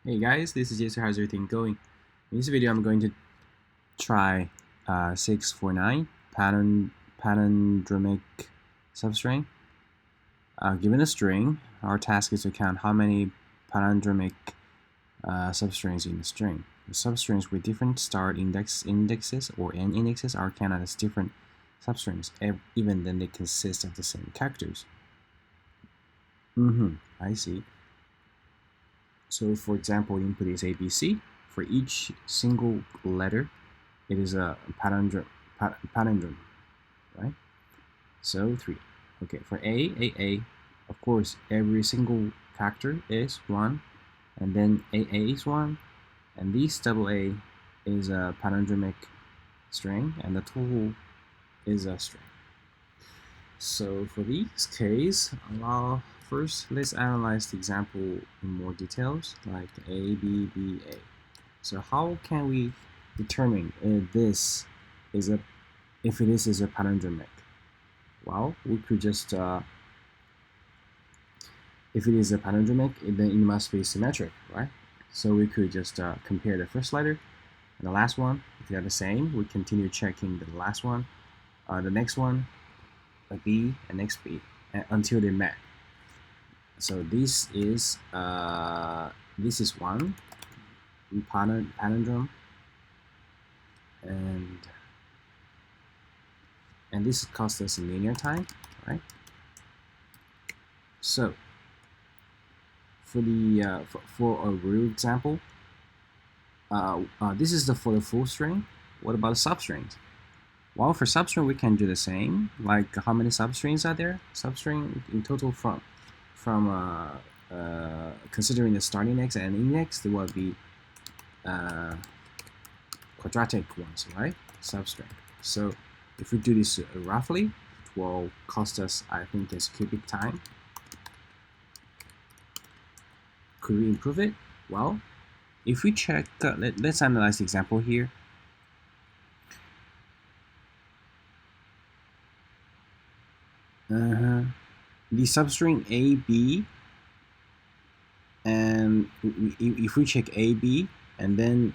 Hey guys, this is JSer. How's everything going? In this video, I'm going to try 649 palindromic substring. Given a string, our task is to count how many palindromic substrings in the string. The substrings with different start indexes or end indexes are counted as different substrings, even then they consist of the same characters. I see. So for example, input is ABC. For each single letter, it is a palindrome, right? So 3. Okay, for A, of course, every single character is 1, and then AA is 1, and this double A is a palindromic string, and the total is a string. So for this case, first let's analyze the example in more details, like A, B, B, A. So how can we determine if this is a palindromic? Well, we could just if it is a palindromic, then it must be symmetric, right? So we could just compare the first letter and the last one. If they are the same, we continue checking the last one, the next one, a B, and next B, until they met. So this is one palindrome, and this costs us linear time, right? So for the for a real example, this is for the full string. What about substrings? Well, for substring we can do the same. Like how many substrings are there? Substring in total from considering the starting index and index, there will be quadratic ones, right? Substring. So if we do this roughly, it will cost us, I think, is cubic time. Could we improve it? Well, if we check, let's analyze the example here. The substring A, B, and if we check A, B, and then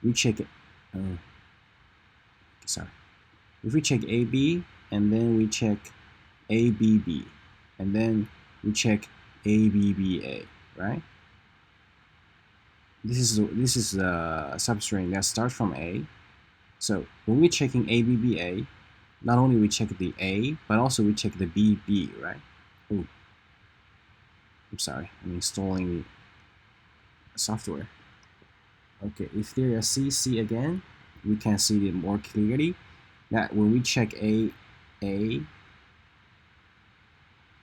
we check it, if we check A, B, and then we check A, B, B, and then we check A, B, B, A, right? This is a substring that starts from A. So when we're checking A, B, B, A, not only we check the A, but also we check the B, B, right? Oh, I'm sorry, I'm installing the software. Okay, if there is C, C again, we can see it more clearly that when we check A, and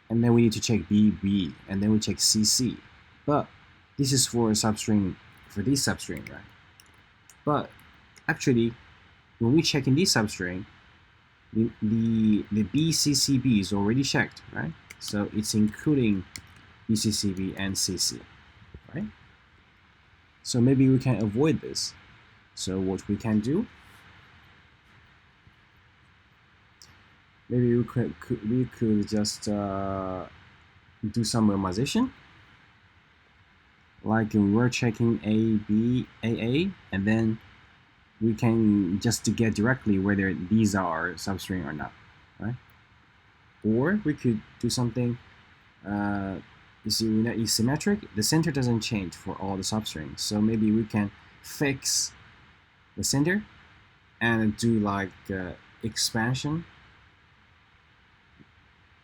then we need to check B, B, and then we check C, C. But this is for a substring, for this substring, right? But actually, when we check in this substring, the BCCB is already checked, right? So it's including BCCB and CC, right? So maybe we can avoid this. So what we can do, maybe we could just do some normalization. Like we're checking A, B, AA, and then we can just get directly whether these are substring or not, right? Or we could do something, you see, when it's symmetric, the center doesn't change for all the substrings. So maybe we can fix the center and do like expansion.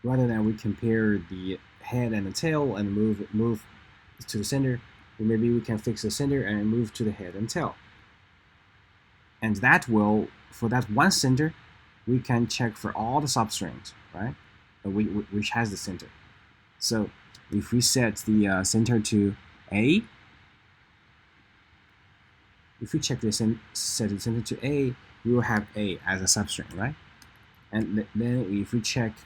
Rather than we compare the head and the tail and move to the center, maybe we can fix the center and move to the head and tail. And that will, for that one center, we can check for all the substrings, right? Which has the center. So if we set the center to A, if we check the set the center to A, we will have A as a substring, right? And then if we check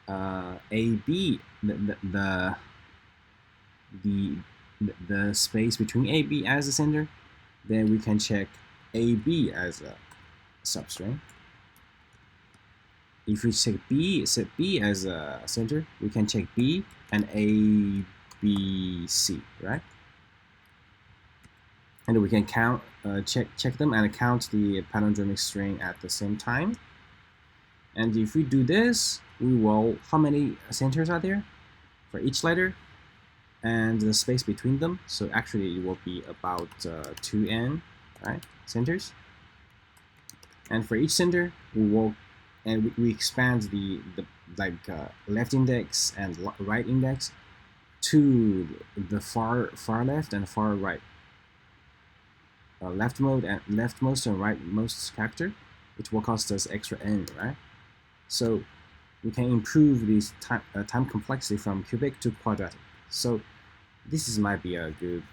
AB, the space between AB as the center, then we can check AB as a substring. If we set B as a center, we can check B and A, B, C, right? and we can count, check them and count the palindromic string at the same time. And if we do this, we will, how many centers are there for each letter and the space between them? So actually it will be about 2n, right, centers. And for each center, we will, and we expand the left index and right index to the far left and far right, leftmost and rightmost character, which will cost us extra n, right? So we can improve this time complexity from cubic to quadratic. So this might be a good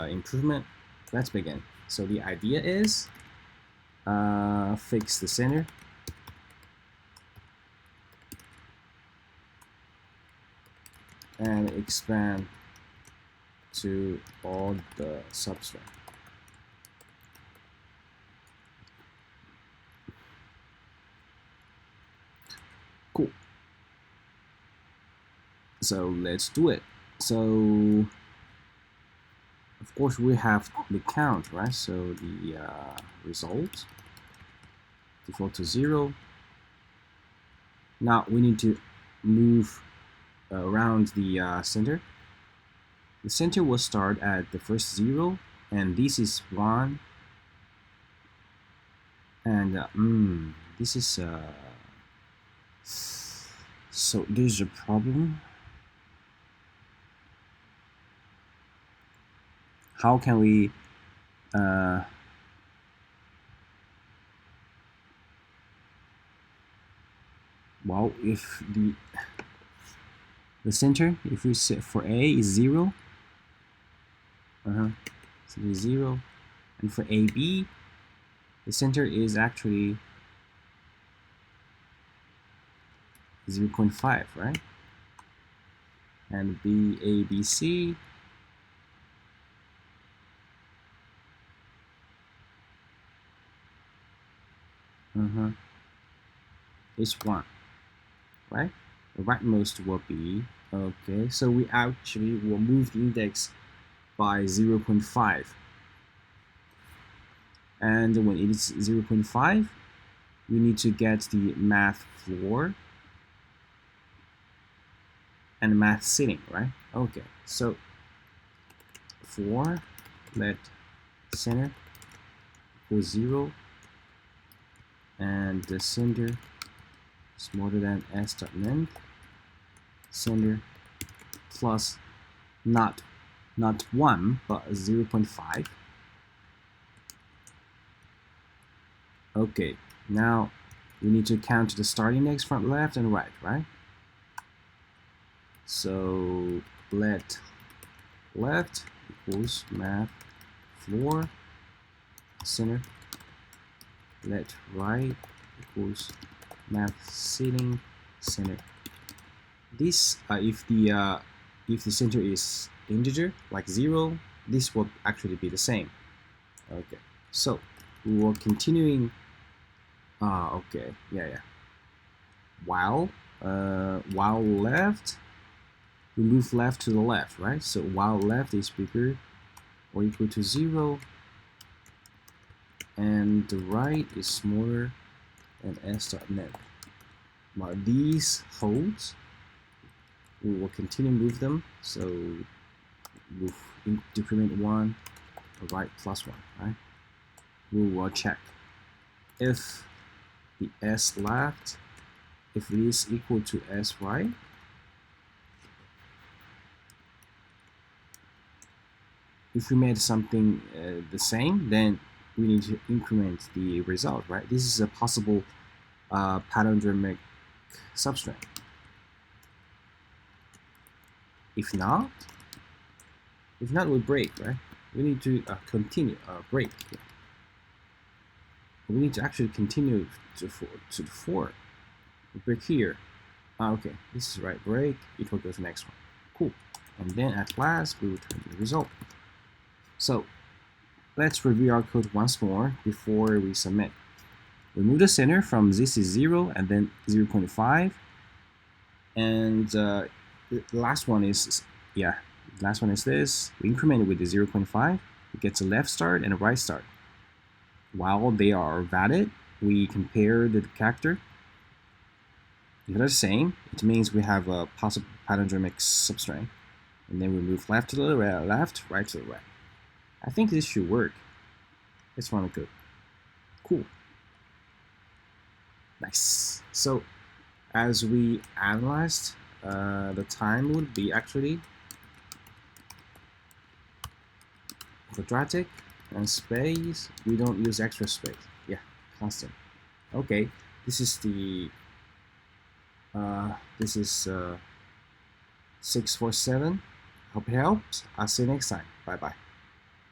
improvement. Let's begin. So the idea is fix the center. And expand to all the substring. Cool. So let's do it. So of course we have the count, right? So the result default to 0. Now we need to move around the center. The center will start at the first 0, and this is 1, and this is so there's a problem. How can we well, if the center, if we set for A is 0, so it's 0, and for AB, the center is actually 0.5, right? And ABC is 1, right? The rightmost will be, okay, so we actually will move the index by 0.5. And when it is 0.5, we need to get the math floor and math ceiling, right? Okay, so for let center equals 0 and the center smaller than s.length, center plus not 1 but 0.5. Okay, now we need to count the start index from left and right? So let left equals math floor center, let right equals math ceiling center. This if the center is integer like 0, this will actually be the same. Okay, so we will continuing. Okay, yeah. While left, we move left to the left, right? So while left is bigger or equal to 0, and the right is smaller than s.length. While these holds, we will continue move them. So move decrement 1, right plus 1, right? We will check if the s left, if it is equal to s right, if we made something the same, then we need to increment the result, right? This is a possible palindromic substring. If not, we break, right? We need to continue break. We need to actually continue to the 4. We break here. Okay, this is right. Break. It will go to the next one. Cool. And then at last we return the result. So let's review our code once more before we submit. We move the center from this is 0 and then 0.5, and the last one is this. We increment it with the 0.5, it gets a left start and a right start. While they are valid, we compare the character. If they're the same, it means we have a possible palindromic substring. And then we move left to the left, right to the right. I think this should work. Let's run a code. Cool. Nice. So as we analyzed, the time would be actually quadratic and space. We don't use extra space. Yeah, constant. Okay, this is the 647. Hope it helps. I'll see you next time. Bye bye.